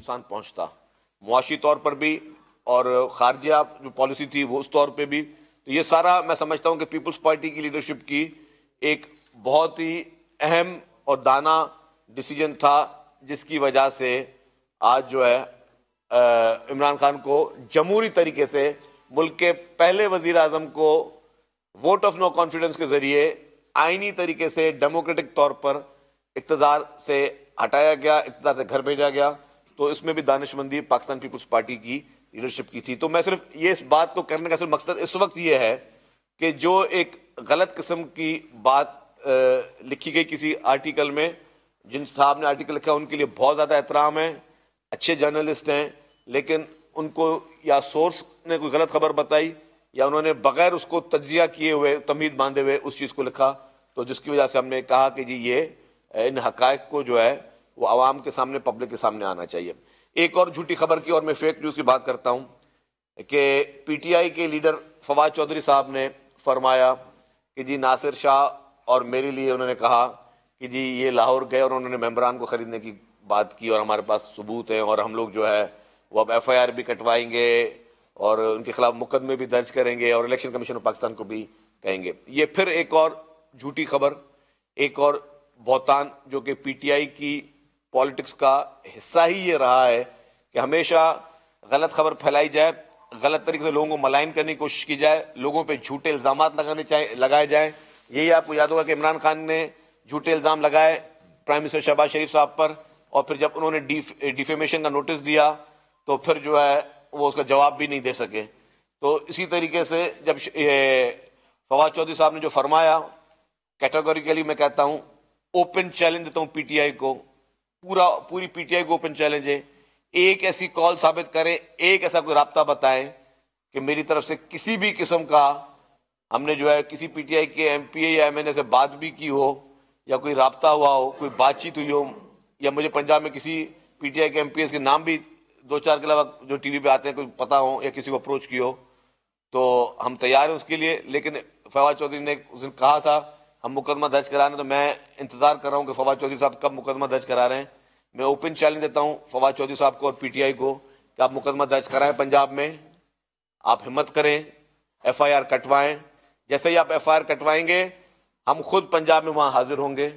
نقصان پہنچتا، معاشی طور پر بھی اور خارجہ جو پالیسی تھی وہ اس طور پہ بھی. تو یہ سارا میں سمجھتا ہوں کہ پیپلز پارٹی کی لیڈرشپ کی ایک بہت ہی اہم اور دانا ڈیسیجن تھا، جس کی وجہ سے آج جو ہے عمران خان کو جمہوری طریقے سے ملک کے پہلے وزیر اعظم کو ووٹ آف نو کانفیڈنس کے ذریعے آئینی طریقے سے ڈیموکریٹک طور پر اقتدار سے ہٹایا گیا، اقتدار سے گھر بھیجا گیا. تو اس میں بھی دانشمندی پاکستان پیپلز پارٹی کی لیڈرشپ کی تھی. تو میں صرف یہ اس بات کو کرنے کا صرف مقصد اس وقت یہ ہے کہ جو ایک غلط قسم کی بات لکھی گئی کسی آرٹیکل میں، جن صاحب نے آرٹیکل لکھا ان کے لیے بہت زیادہ احترام ہے، اچھے جرنلسٹ ہیں، لیکن ان کو یا سورس نے کوئی غلط خبر بتائی یا انہوں نے بغیر اس کو تجزیہ کیے ہوئے تمہید باندھے ہوئے اس چیز کو لکھا. تو جس کی وجہ سے ہم نے کہا کہ جی یہ ان حقائق کو جو ہے وہ عوام کے سامنے، پبلک کے سامنے آنا چاہیے. ایک اور جھوٹی خبر کی اور میں فیک نیوز کی بات کرتا ہوں کہ پی ٹی آئی کے لیڈر فواد چودھری صاحب نے فرمایا کہ جی ناصر شاہ اور میرے لیے انہوں نے کہا کہ جی یہ لاہور گئے اور انہوں نے ممبران کو خریدنے کی بات کی اور ہمارے پاس ثبوت ہیں اور ہم لوگ جو ہے وہ اب ایف آئی آر بھی کٹوائیں گے اور ان کے خلاف مقدمے بھی درج کریں گے اور الیکشن کمیشن آف پاکستان کو بھی کہیں گے. یہ پھر ایک اور جھوٹی خبر، ایک اور بہتان جو کہ پی ٹی آئی کی پالیٹکس کا حصہ ہی یہ رہا ہے کہ ہمیشہ غلط خبر پھیلائی جائے، غلط طریقے سے لوگوں کو ملائن کرنے کی کوشش کی جائے، لوگوں پہ جھوٹے الزامات لگائے جائیں. یہی آپ کو یاد ہوگا کہ عمران خان نے جھوٹے الزام لگائے پرائم منسٹر شہباز شریف صاحب پر، اور پھر جب انہوں نے ڈیفیمیشن کا نوٹس دیا تو پھر جو ہے وہ اس کا جواب بھی نہیں دے سکے. تو اسی طریقے سے جب فواد چودھری صاحب نے جو فرمایا، کیٹیگوریکلی میں کہتا ہوں، اوپن چیلنج دیتا ہوں پی ٹی آئی کو، پوری پی ٹی آئی کو اوپن چیلنج ہے، ایک ایسی کال ثابت کریں، ایک ایسا کوئی رابطہ بتائیں کہ میری طرف سے کسی بھی قسم کا ہم نے جو ہے کسی پی ٹی آئی کے ایم پی اے یا ایم این اے سے بات بھی کی ہو یا کوئی رابطہ ہوا ہو، کوئی بات چیت ہوئی ہو، یا مجھے پنجاب میں کسی پی ٹی آئی کے ایم پی ایس کے نام بھی دو چار کے علاوہ جو ٹی وی پہ آتے ہیں کوئی پتہ ہو یا کسی کو اپروچ کی ہو تو ہم تیار ہیں اس کے لیے. لیکن فواد چودھری نے اس دن کہا تھا ہم مقدمہ درج کرانے، تو میں انتظار کر رہا ہوں کہ فواد چودھری صاحب کب مقدمہ درج کرا رہے ہیں. میں اوپن چیلنج دیتا ہوں فواد چودھری صاحب کو اور پی ٹی آئی کو کہ آپ مقدمہ درج کرائیں پنجاب میں، آپ ہمت کریں، ایف آئی آر کٹوائیں. جیسے ہی آپ ایف آئی آر کٹوائیں گے ہم خود پنجاب میں وہاں حاضر ہوں گے،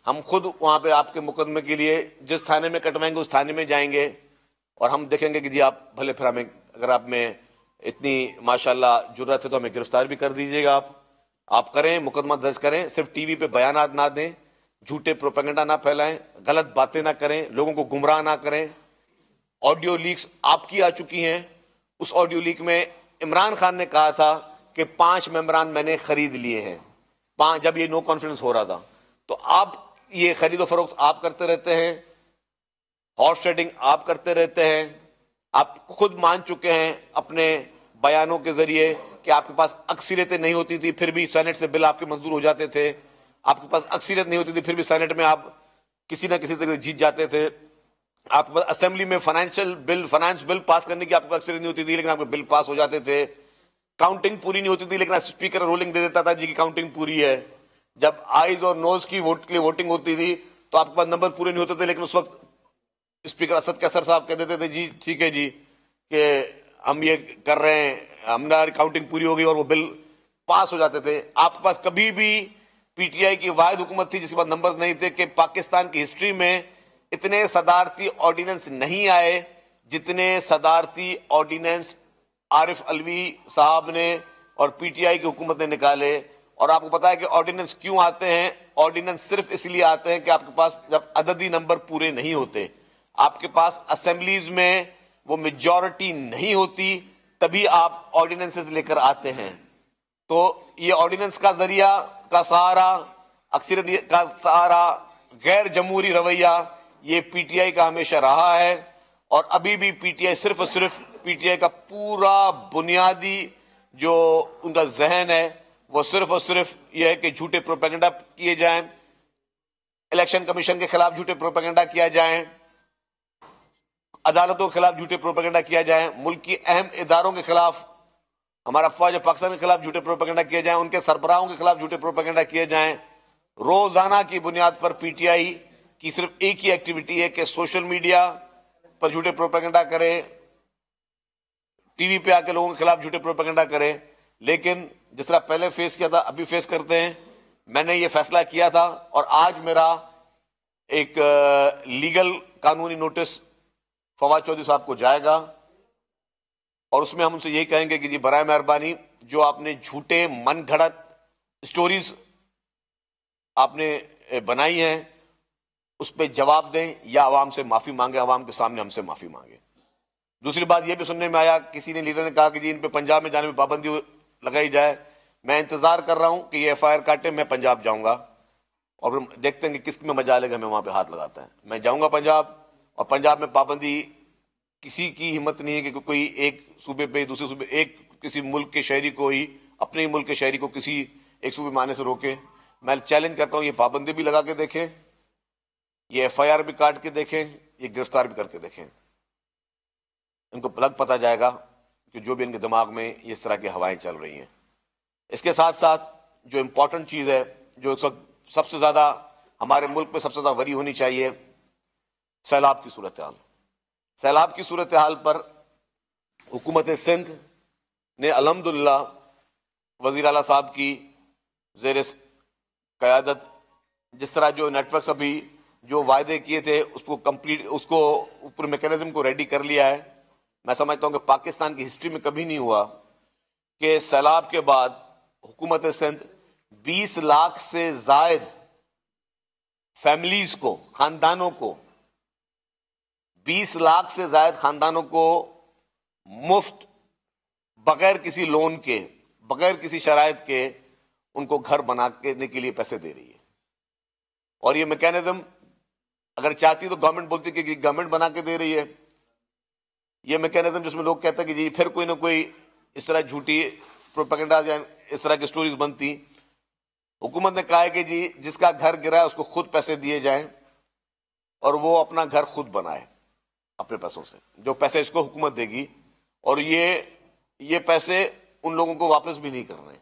ہم خود وہاں پہ آپ کے مقدمے کے لیے جس تھانے میں کٹوائیں گے اس تھانے میں جائیں گے اور ہم دیکھیں گے کہ جی آپ بھلے پھر ہمیں، اگر آپ میں اتنی ماشاءاللہ جرأت ہے تو ہمیں گرفتار بھی کر دیجیے گا. آپ کریں، مقدمہ درج کریں، صرف ٹی وی پہ بیانات نہ دیں، جھوٹے پروپیگنڈا نہ پھیلائیں، غلط باتیں نہ کریں، لوگوں کو گمراہ نہ کریں. آڈیو لیکس آپ کی آ چکی ہیں. اس آڈیو لیک میں عمران خان نے کہا تھا کہ 5 ممبران میں نے خرید لیے ہیں، جب یہ نو کانفیڈنس ہو رہا تھا. تو آپ یہ خرید و فروخت آپ کرتے رہتے ہیں، ہارس ٹریڈنگ آپ کرتے رہتے ہیں. آپ خود مان چکے ہیں اپنے بیانوں کے ذریعے کہ آپ کے پاس اکثریتیں نہیں ہوتی تھی پھر بھی سینٹ سے بل آپ کے منظور ہو جاتے تھے، آپ کے پاس اکثریت نہیں ہوتی تھی پھر بھی سینٹ میں آپ کسی نہ کسی طریقے سے جیت جاتے تھے. آپ کے پاس اسمبلی میں فائنانس بل پاس کرنے کی آپ کے پاس اکثریت نہیں ہوتی تھی لیکن آپ کے بل پاس ہو جاتے تھے. کاؤنٹنگ پوری نہیں ہوتی تھی لیکن اسپیکر رولنگ دے دیتا تھا جی کی کاؤنٹنگ پوری ہے. جب آئیز اور نوز کی ووٹ کے لیے ووٹنگ ہوتی تھی تو آپ کے پاس نمبر پورے نہیں ہوتے تھے لیکن اس وقت اسپیکر اسد کیسر صاحب کہہ دیتے تھے جی ٹھیک ہے جی کہ ہم یہ کر رہے ہیں، ہماری کاؤنٹنگ پوری ہو گئی اور وہ بل پاس ہو جاتے تھے. آپ کے پاس کبھی بھی پی ٹی آئی کی واحد حکومت تھی جس کے پاس نمبر نہیں تھے کہ پاکستان کی ہسٹری میں اتنے صدارتی آرڈیننس نہیں آئے جتنے صدارتی آرڈیننس عارف علوی صاحب نے اور پی ٹی آئی کی حکومت نے نکالے. اور آپ کو پتا ہے کہ آرڈیننس کیوں آتے ہیں؟ آرڈیننس صرف اس لیے آتے ہیں کہ آپ کے پاس جب عددی نمبر پورے نہیں ہوتے، آپ کے پاس اسمبلیز میں وہ میجورٹی نہیں ہوتی، تبھی آپ آرڈیننسز لے کر آتے ہیں. تو یہ آرڈیننس کا ذریعہ کا سہارا، اکثریت کا سہارا، غیر جمہوری رویہ یہ پی ٹی آئی کا ہمیشہ رہا ہے. اور ابھی بھی پی ٹی آئی صرف اور صرف پی ٹی آئی کا پورا بنیادی جو ان کا ذہن ہے وہ صرف اور صرف یہ ہے کہ جھوٹے پروپیگنڈا کیے جائیں، الیکشن کمیشن کے خلاف جھوٹے پروپیگنڈا کیا جائیں، عدالتوں کے خلاف جھوٹے پروپیگنڈا کیا جائیں، ملک کی اہم اداروں کے خلاف، ہمارا فوج پاکستان کے خلاف جھوٹے پروپیگنڈا کیے جائیں، ان کے سربراہوں کے خلاف جھوٹے پروپیگنڈا کیے جائیں. روزانہ کی بنیاد پر پی ٹی آئی کی صرف ایک ہی ایکٹیویٹی ہے کہ سوشل میڈیا، پر جھوٹے پروپیگنڈا کرے، ٹی وی پہ آ کے لوگوں کے خلاف جھوٹے پروپیگنڈا کرے، لیکن جس طرح پہلے فیس کیا تھا ابھی فیس کرتے ہیں۔ میں نے یہ فیصلہ کیا تھا اور آج میرا ایک لیگل قانونی نوٹس فواد چودھری صاحب کو جائے گا، اور اس میں ہم ان سے یہی کہیں گے کہ جی برائے مہربانی جو آپ نے جھوٹے من گھڑت سٹوریز آپ نے بنائی ہیں اس پہ جواب دیں یا عوام سے معافی مانگیں، عوام کے سامنے ہم سے معافی مانگیں۔ دوسری بات یہ بھی سننے میں آیا، کسی نے لیڈر نے کہا کہ جی ان پہ پنجاب میں جانے میں پابندی لگائی جائے۔ میں انتظار کر رہا ہوں کہ یہ ایف آئی آر کاٹے، میں پنجاب جاؤں گا اور دیکھتے ہیں کہ کس میں مجال ہے کہ ہمیں وہاں پہ ہاتھ لگاتا ہے۔ میں جاؤں گا پنجاب، اور پنجاب میں پابندی کسی کی ہمت نہیں ہے کہ کوئی ایک صوبے پہ دوسرے صوبے، ایک کسی ملک کے شہری کو ہی، اپنے ہی ملک کے شہری کو کسی ایک صوبے میں آنے سے روکے۔ میں چیلنج کرتا ہوں یہ پابندی بھی لگا کے دیکھیں، یہ ایف آئی آر بھی کاٹ کے دیکھیں، یہ گرفتار بھی کر کے دیکھیں۔ ان کو لگ پتہ جائے گا کہ جو بھی ان کے دماغ میں اس طرح کی ہوائیں چل رہی ہیں۔ اس کے ساتھ ساتھ جو امپورٹنٹ چیز ہے، جو سب سے زیادہ ہمارے ملک میں سب سے زیادہ وری ہونی چاہیے، سیلاب کی صورتحال۔ سیلاب کی صورتحال پر حکومت سندھ نے الحمدللہ وزیر اعلیٰ صاحب کی زیر قیادت جس طرح جو نیٹ ورکس ابھی جو وعدے کیے تھے اس کو کمپلیٹ، اس کو پورے میکینزم کو ریڈی کر لیا ہے۔ میں سمجھتا ہوں کہ پاکستان کی ہسٹری میں کبھی نہیں ہوا کہ سیلاب کے بعد حکومت سندھ 20 لاکھ سے زائد فیملیز کو، خاندانوں کو، 20 لاکھ سے زائد خاندانوں کو مفت، بغیر کسی لون کے، بغیر کسی شرائط کے ان کو گھر بنانے کے لیے پیسے دے رہی ہے۔ اور یہ میکینزم اگر چاہتی تو گورنمنٹ بولتی کہ گورنمنٹ بنا کے دے رہی ہے۔ یہ میکینزم جس میں لوگ کہتے ہیں کہ جی پھر کوئی نہ کوئی اس طرح جھوٹی پروپیگنڈا یا اس طرح کی سٹوریز بنتی۔ حکومت نے کہا ہے کہ جی جس کا گھر گرا ہے اس کو خود پیسے دیے جائیں اور وہ اپنا گھر خود بنائے اپنے پیسوں سے، جو پیسے اس کو حکومت دے گی، اور یہ پیسے ان لوگوں کو واپس بھی نہیں کر رہے ہیں،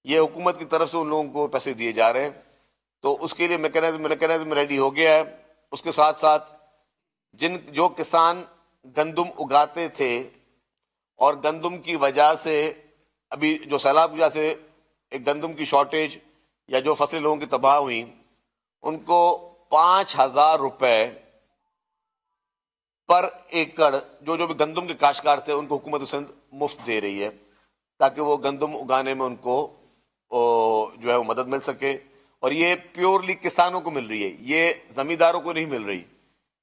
یہ حکومت کی طرف سے ان لوگوں کو پیسے دیے جا رہے ہیں۔ تو اس کے لیے میکینزم ریڈی ہو گیا ہے۔ اس کے ساتھ ساتھ جو کسان گندم اگاتے تھے اور گندم کی وجہ سے ابھی جو سیلاب کی وجہ سے ایک گندم کی شارٹیج یا جو فصلیں لوگوں کی تباہ ہوئی، ان کو 5,000 روپے پر ایکڑ جو بھی گندم کے کاشتکار تھے ان کو حکومت سندھ مفت دے رہی ہے، تاکہ وہ گندم اگانے میں ان کو جو ہے وہ مدد مل سکے۔ اور یہ پیورلی کسانوں کو مل رہی ہے، یہ زمینداروں کو نہیں مل رہی،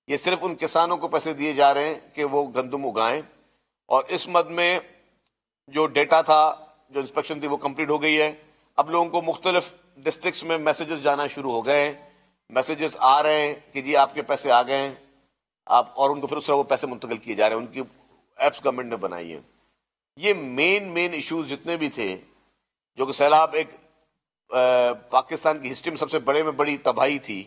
یہ صرف ان کسانوں کو پیسے دیے جا رہے ہیں کہ وہ گندم اگائیں۔ اور اس مد میں جو ڈیٹا تھا، جو انسپیکشن تھی، وہ کمپلیٹ ہو گئی ہے۔ اب لوگوں کو مختلف ڈسٹرکٹس میں میسیجز جانا شروع ہو گئے ہیں، میسیجز آ رہے ہیں کہ جی آپ کے پیسے آ گئے ہیں آپ، اور ان کو پھر اس طرح وہ پیسے منتقل کیے جا رہے ہیں، ان کی ایپس گورنمنٹ نے بنائی ہیں۔ یہ مین ایشوز جتنے بھی تھے، جو کہ سیلاب ایک پاکستان کی ہسٹری میں سب سے بڑے میں بڑی تباہی تھی،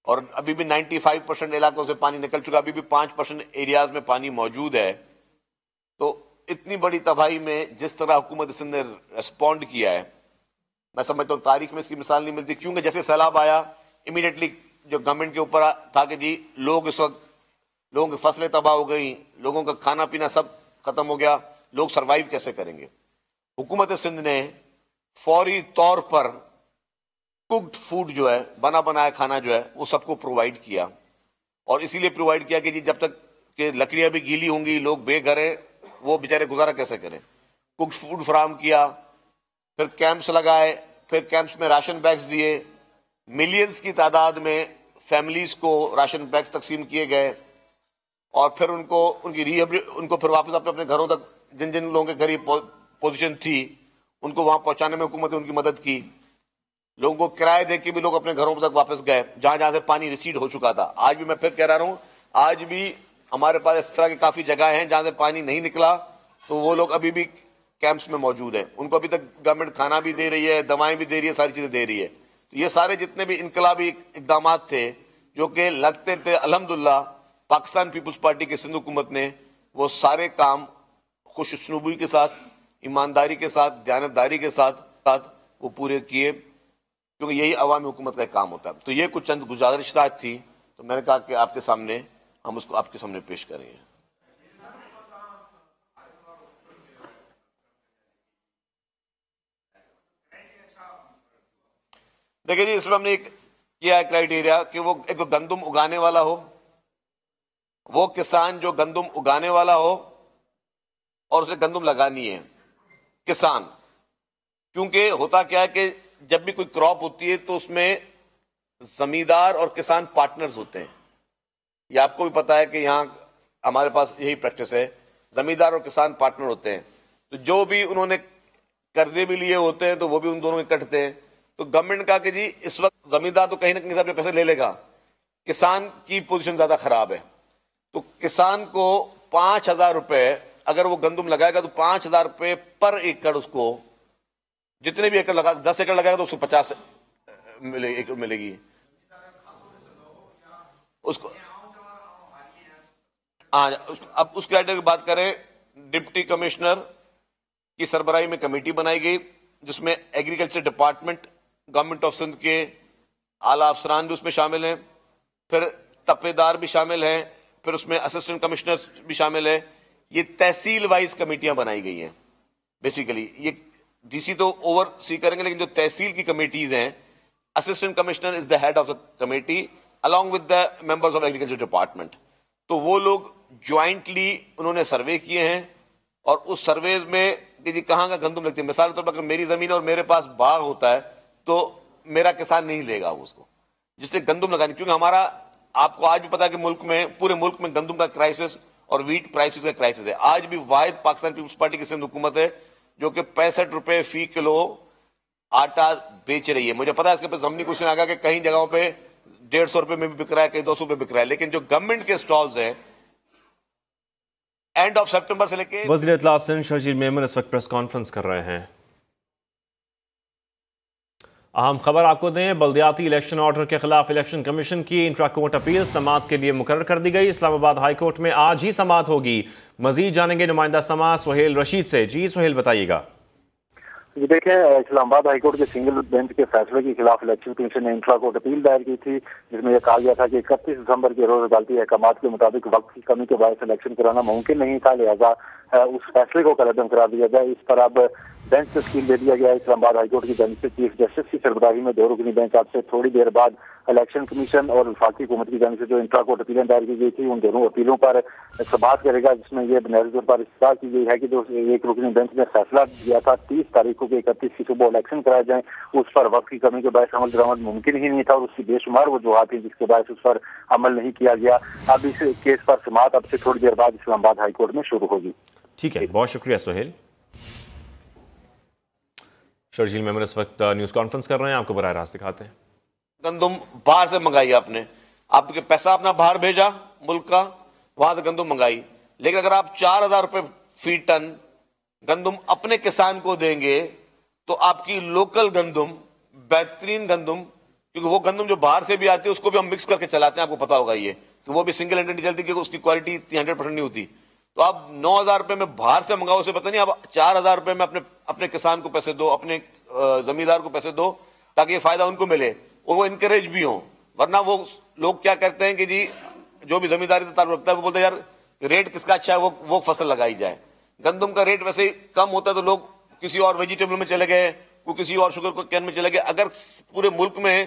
اور ابھی بھی 95% علاقوں سے پانی نکل چکا، ابھی بھی 5% ایریاز میں پانی موجود ہے۔ تو اتنی بڑی تباہی میں جس طرح حکومت سندھ نے ریسپونڈ کیا ہے، میں سمجھتا ہوں تاریخ میں اس کی مثال نہیں ملتی، کیونکہ جیسے سیلاب آیا امیڈیٹلی جو گورنمنٹ کے اوپر تھا کہ جی لوگ اس وقت، لوگوں کی فصلیں تباہ ہو گئیں، لوگوں کا کھانا پینا سب ختم ہو گیا، لوگ سروائیو کیسے کریں گے؟ حکومت سندھ نے فوری طور پر کوکڈ فوڈ جو ہے، بنا بنایا کھانا جو ہے، وہ سب کو پرووائڈ کیا، اور اسی لیے پرووائڈ کیا کہ جی جب تک کہ لکڑیاں بھی گیلی ہوں گی، لوگ بے گھر ہیں، وہ بیچارے گزارا کیسے کریں؟ کوکڈ فوڈ فراہم کیا، پھر کیمپس لگائے، پھر کیمپس میں راشن بیگز دیے، ملینز کی تعداد میں فیملیز کو راشن بیگز تقسیم کیے گئے، اور پھر ان کو پھر واپس اپنے گھروں تک، جن جن لوگوں کے گھر یہ پوزیشن تھی ان کو وہاں پہنچانے میں حکومت نے ان کی مدد کی۔ لوگوں کو کرائے دے کے بھی لوگ اپنے گھروں تک واپس گئے جہاں جہاں سے پانی ریسیڈ ہو چکا تھا۔ آج بھی میں پھر کہہ رہا ہوں، آج بھی ہمارے پاس اس طرح کی کافی جگہیں ہیں جہاں سے پانی نہیں نکلا، تو وہ لوگ ابھی بھی کیمپس میں موجود ہیں، ان کو ابھی تک گورنمنٹ کھانا بھی دے رہی ہے، دوائیں بھی دے رہی ہے، ساری چیزیں دے رہی ہے۔ تو یہ سارے جتنے بھی انقلابی اقدامات تھے جو کہ لگتے تھے، الحمدللہ پاکستان پیپلز پارٹی کے سندھ حکومت نے وہ سارے کام خوش اسلوبی کے ساتھ، ایمانداری کے ساتھ، دیانتداری کے ساتھ وہ پورے کیے، کیونکہ یہی عوامی حکومت کا ایک کام ہوتا ہے۔ تو یہ کچھ چند گزارشات تھی، تو میں نے کہا کہ آپ کے سامنے ہم اس کو آپ کے سامنے پیش کریں گے. دیکھیں جی، اس میں ہم نے ایک کیا ہے کرائیٹیریا کہ وہ ایک تو گندم اگانے والا ہو، وہ کسان جو گندم اگانے والا ہو اور اسے گندم لگانی ہے کسان. کیونکہ ہوتا کیا ہے کہ جب بھی کوئی کراپ ہوتی ہے تو اس میں زمیندار اور کسان پارٹنرز ہوتے ہیں. یہ آپ کو بھی پتا ہے کہ یہاں ہمارے پاس یہی پریکٹس ہے، زمیندار اور کسان پارٹنر ہوتے ہیں. تو جو بھی انہوں نے قرضے بھی لیے ہوتے ہیں تو وہ بھی ان دونوں کے کٹتے ہیں. تو گورنمنٹ کا کہ جی اس وقت زمیندار تو کہیں نہ کہیں اپنے پیسے لے لے گا، کسان کی پوزیشن زیادہ خراب ہے. تو کسان کو 5,000 روپے اگر وہ گندم لگائے گا تو 5,000 روپے پر ایکڑ اس کو، جتنے بھی ایکڑ لگا 10 ایکڑ لگائے گا تو اس کو 50 ایکڑ ملے گی اس کو. اب اس کرائٹر کی بات کریں، ڈپٹی کمشنر کی سربراہی میں کمیٹی بنائی گئی جس میں agriculture department government of Sindh کے اعلیٰ افسران بھی اس میں شامل ہیں، پھر تپے دار بھی شامل ہیں، پھر اس میں اسسٹنٹ کمشنر بھی شامل ہیں. یہ تحصیل وائز کمیٹیاں بنائی گئی ہیں. بیسیکلی یہ ڈی سی تو اوور سی کریں گے، لیکن جو تحصیل کی کمیٹیز ہیں، assistant commissioner is the head of the committee along with the members of agriculture department. تو وہ لوگ جوائنٹلی انہوں نے سروے کیے ہیں، اور اس سرویز میں کہ جی کہاں کا گندم لگتی ہے. مثال کے طور پر اگر میری زمین اور میرے پاس باغ ہوتا ہے تو میرا کسان نہیں لے گا اس کو جس نے گندم لگانی، کیونکہ ہمارا آپ کو آج بھی پتا ہے کہ ملک میں پورے ملک میں گندم کا کرائسس اور ویٹ پرائسز کا کرائسس ہے. آج بھی واحد پاکستان پیپلز پارٹی کی سندھ حکومت ہے جو کہ 65 روپے فی کلو آٹا بیچ رہی ہے. مجھے پتا ہے اس کے پاس ضمنی کوشچن آ گیا کہ کہیں جگہوں پہ 150 روپے میں بھی بک رہا ہے، کہیں 200 روپے بک رہا ہے، لیکن جو گورنمنٹ کے سٹالز ہیں اینڈ آف سپٹمبر سے لے کے وزیر اطلاع سندھ شرجیل میمن اس وقت پریس کانفرنس کر رہے ہیں. اہم خبر آپ کو دیں، بلدیاتی الیکشن آرڈر کے خلاف الیکشن کمیشن کی انٹرا کورٹ اپیل سماعت کے لیے مقرر کر دی گئی. اسلام آباد ہائی کورٹ میں آج ہی سماعت ہوگی. مزید جانیں گے نمائندہ سماعت سہیل رشید سے. جی سہیل بتائیے گا. جی دیکھیں، اسلام آباد ہائی کورٹ کے سنگل بینچ کے فیصلے کے خلاف الیکشن کمیشن نے انٹرا کورٹ اپیل دائر کی تھی، جس میں یہ کہا گیا تھا کہ 31 دسمبر کے روز عدالتی احکامات کے مطابق وقت کی کمی کے باعث الیکشن کرانا ممکن نہیں تھا، لہذا اس فیصلے کو کالعدم قرار دیا جائے. اس پر اب بینچ تشکیل دے دیا گیا ہے. اسلام آباد ہائی کورٹ کی بینچ سے چیف جسٹس کی سربراہی میں 2 رکنی بینچ اب سے تھوڑی دیر بعد الیکشن کمیشن اور وفاقی حکومت کی جانب سے جو انٹرا کورٹ اپیلیں دائر کی گئی تھی ان دونوں اپیلوں پر سماعت کرے گا، جس میں یہ بنیادی طور پر استدعا کی گئی ہے کہ جو ایک رکنی بینچ نے فیصلہ دیا تھا 30 تاریخ کو کہ 31 کی صبح الیکشن کرائے جائیں، اس پر وقت کی کمی کے باعث عمل درآمد ممکن ہی نہیں تھا اور اس کی بے شمار وجوہات تھیں جس کے باعث اس پر عمل نہیں کیا گیا. اب اس کیس پر سماعت اب سے تھوڑی دیر بعد اسلام آباد ہائی کورٹ میں شروع ہوگی. ٹھیک ہے، بہت شکریہ سہیل. شرجیل میمن اس وقت نیوز کانفرنس کر رہے ہیں، آپ کو براہ راست دکھاتے ہیں. گندم باہر سے منگائی آپ کے پیسہ اپنا باہر بھیجا ملک کا، وہاں سے گندم منگائی، لیکن اگر آپ 4,000 روپے فی ٹن گندم اپنے کسان کو دیں گے تو آپ کی لوکل گندم، بہترین گندم، کیونکہ وہ گندم جو باہر سے بھی آتی ہے اس کو بھی ہم مکس کر کے چلاتے ہیں، آپ کو پتا ہوگا یہ کہ وہ بھی سنگل ہینڈڈ نہیں چلتی کیونکہ اس کی کوالٹی 100% نہیں ہوتی. تو آپ 9,000 روپے میں باہر سے منگاؤ، اسے پتہ نہیں، آپ 4,000 روپے میں اپنے کسان کو پیسے دو، اپنے زمیندار کو پیسے دو تاکہ یہ فائدہ ان کو ملے اور وہ انکریج بھی ہوں. ورنہ وہ لوگ کیا کرتے ہیں کہ جی جو بھی زمینداری سے تعلق رکھتا ہے وہ بولتے ہیں یار ریٹ کس کا اچھا ہے وہ فصل لگائی جائے. گندم کا ریٹ ویسے ہی کم ہوتا ہے تو لوگ کسی اور ویجیٹیبل میں چلے گئے، وہ کسی اور شوگر کین میں چلے گئے. اگر پورے ملک میں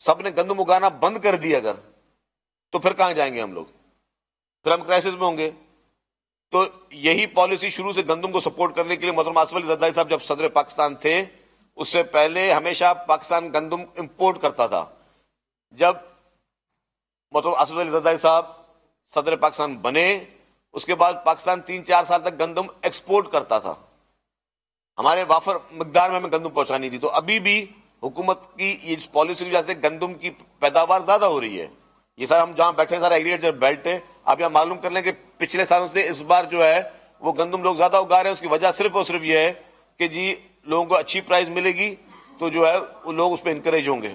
سب نے گندم اگانا بند کر دیا اگر، تو پھر کہاں جائیں گے ہم لوگ؟ پھر ہم کرائسس میں ہوں گے. تو یہی پالیسی شروع سے گندم کو سپورٹ کرنے کے لیے محترم آصف علی زرداری صاحب جب صدر پاکستان تھے اس سے پہلے ہمیشہ پاکستان گندم امپورٹ کرتا تھا. جب محترم آصف علی زرداری صاحب صدر پاکستان بنے اس کے بعد پاکستان 3-4 سال تک گندم ایکسپورٹ کرتا تھا، ہمارے وافر مقدار میں ہمیں گندم پہنچانی تھی. تو ابھی بھی حکومت کی یہ پالیسی کی وجہ سے گندم کی پیداوار زیادہ ہو رہی ہے. یہ سر ہم جہاں بیٹھے ہیں سارا ایگریکلچر بیلٹ ہے، آپ یہاں معلوم کر لیں کہ پچھلے سالوں سے اس بار جو ہے وہ گندم لوگ زیادہ اگا رہے ہیں. اس کی وجہ صرف اور صرف یہ ہے کہ جی لوگوں کو اچھی پرائز ملے گی تو جو ہے وہ لوگ اس پہ انکریج ہوں گے.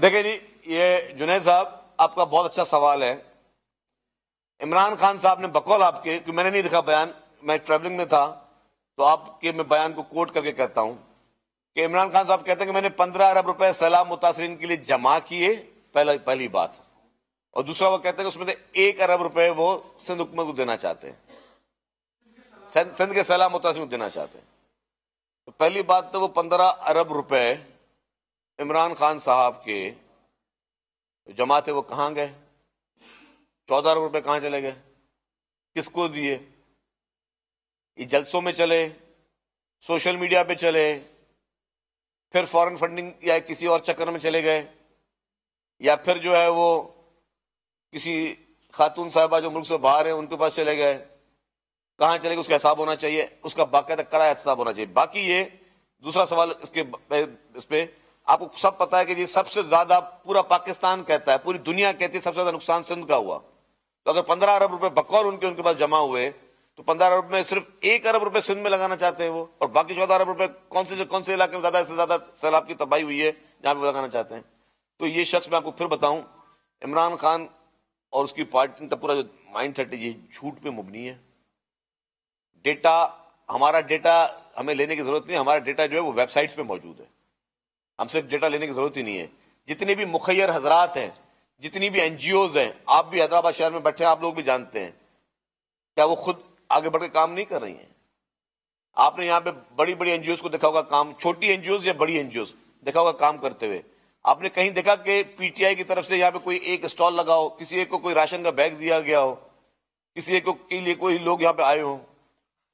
دیکھیں جی، یہ جنید صاحب آپ کا بہت اچھا سوال ہے. عمران خان صاحب نے بقول آپ کے، کہ میں نے نہیں دیکھا بیان، میں ٹریولنگ میں تھا، تو آپ کے میں بیان کو کوٹ کر کے کہتا ہوں کہ عمران خان صاحب کہتے ہیں کہ میں نے 15 ارب روپے سیلاب متاثرین کے لیے جمع کیے، پہلی بات. اور دوسرا وہ کہتے ہیں کہ اس میں سے 1 ارب روپے وہ سندھ حکومت کو دینا چاہتے ہیں، سندھ کے سیلاب متاثرین کو دینا چاہتے ہیں. تو پہلی بات تو وہ 15 ارب روپے عمران خان صاحب کے جمع تھے، وہ کہاں گئے؟ 14 ارب روپے کہاں چلے گئے؟ کس کو دیے؟ یہ جلسوں میں چلے، سوشل میڈیا پہ چلے، پھر فورن فنڈنگ یا کسی اور چکر میں چلے گئے، یا پھر جو ہے وہ کسی خاتون صاحبہ جو ملک سے باہر ہیں ان کے پاس چلے گئے؟ کہاں چلے گئے؟ اس کا حساب ہونا چاہیے، اس کا باقاعدہ کڑا حساب ہونا چاہیے. باقی یہ دوسرا سوال اس پہ آپ کو سب پتا ہے کہ یہ سب سے زیادہ پورا پاکستان کہتا ہے، پوری دنیا کہتی ہے سب سے زیادہ نقصان سندھ کا ہوا. تو اگر 15 ارب روپے بقول ان کے پاس جمع ہوئے تو 15 ارب میں صرف 1 ارب روپے سندھ میں لگانا چاہتے ہیں وہ، اور باقی 14 ارب روپے کون سے علاقے میں زیادہ سے زیادہ سیلاب کی تباہی ہوئی ہے جہاں پہ وہ لگانا چاہتے ہیں. تو یہ شخص، میں آپ کو پھر بتاؤں، عمران خان اور اس کی پارٹی کا پورا جو مائنڈ سیٹ ہے یہ جھوٹ پہ مبنی ہے. ڈیٹا، ہمارا ڈیٹا ہمیں لینے کی ضرورت نہیں، ہمارا ڈیٹا جو ہے وہ ویب سائٹس پہ موجود ہے، ہم سے ڈیٹا لینے کی ضرورت ہی نہیں ہے. جتنے بھی مخیر حضرات ہیں، جتنی بھی این جی اوز ہیں، آپ بھی حیدرآباد شہر میں بیٹھے ہیں، آپ لوگ بھی جانتے ہیں، کیا وہ خود آگے بڑھ کے کام نہیں کر رہی ہیں؟ آپ نے یہاں پہ بڑی بڑی این جی اوز کو دیکھا ہوگا کام، چھوٹی این جی اوز یا بڑی این جی اوز دیکھا ہوگا کام کرتے ہوئے. آپ نے کہیں دیکھا کہ پی ٹی آئی کی طرف سے یہاں پہ کوئی ایک اسٹال لگا ہو، کسی ایک کو کوئی راشن کا بیگ دیا گیا ہو، کسی ایک کے لیے کوئی لوگ یہاں پہ آئے ہوں؟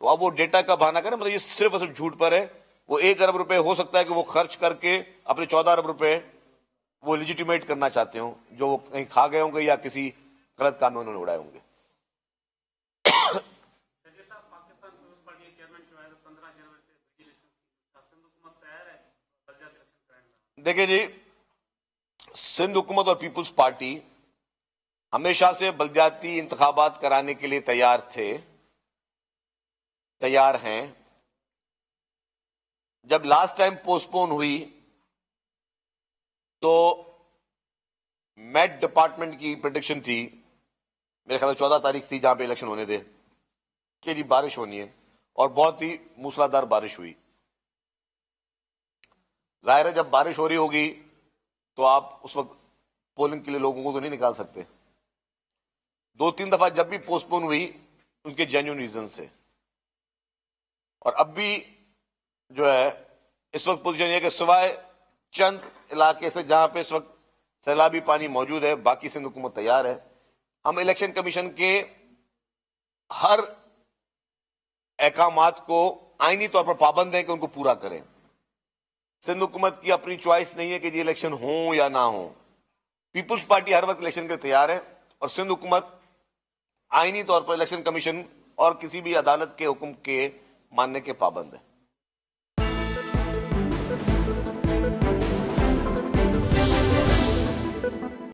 تو اب وہ ڈیٹا کا بہانہ کریں، مطلب یہ صرف اور صرف جھوٹ پر ہے. وہ 1 ارب روپے ہو سکتا ہے کہ وہ خرچ کر کے اپنے 14 ارب روپے وہ لیجیٹیمیٹ کرنا چاہتے ہوں، جو وہ کہیں کھا گئے ہوں گے یا کسی غلط کام میں انہوں نے اڑائے ہوں گے. دیکھیں جی، سندھ حکومت اور پیپلز پارٹی ہمیشہ سے بلدیاتی انتخابات کرانے کے لیے تیار ہیں. جب لاسٹ ٹائم پوسٹ پون ہوئی تو میٹ ڈپارٹمنٹ کی پریڈکشن تھی، میرے خیال 14 تاریخ تھی جہاں پہ الیکشن ہونے تھے، کہ جی بارش ہونی ہے، اور بہت ہی موسلادھار بارش ہوئی. ظاہر ہے جب بارش ہو رہی ہوگی تو آپ اس وقت پولنگ کے لیے لوگوں کو تو نہیں نکال سکتے. 2-3 دفعہ جب بھی پوسٹ پون ہوئی ان کے جینیون ریزن سے. اور اب بھی جو ہے اس وقت پوزیشن یہ کہ سوائے چند علاقے سے جہاں پہ اس وقت سیلابی پانی موجود ہے، باقی سندھ حکومت تیار ہے. ہم الیکشن کمیشن کے ہر احکامات کو آئینی طور پر پابند ہیں کہ ان کو پورا کریں. سندھ حکومت کی اپنی چوائس نہیں ہے کہ یہ الیکشن ہوں یا نہ ہوں. پیپلز پارٹی ہر وقت الیکشن کے تیار ہے، اور سندھ حکومت آئینی طور پر الیکشن کمیشن اور کسی بھی عدالت کے حکم کے ماننے کے پابند ہے.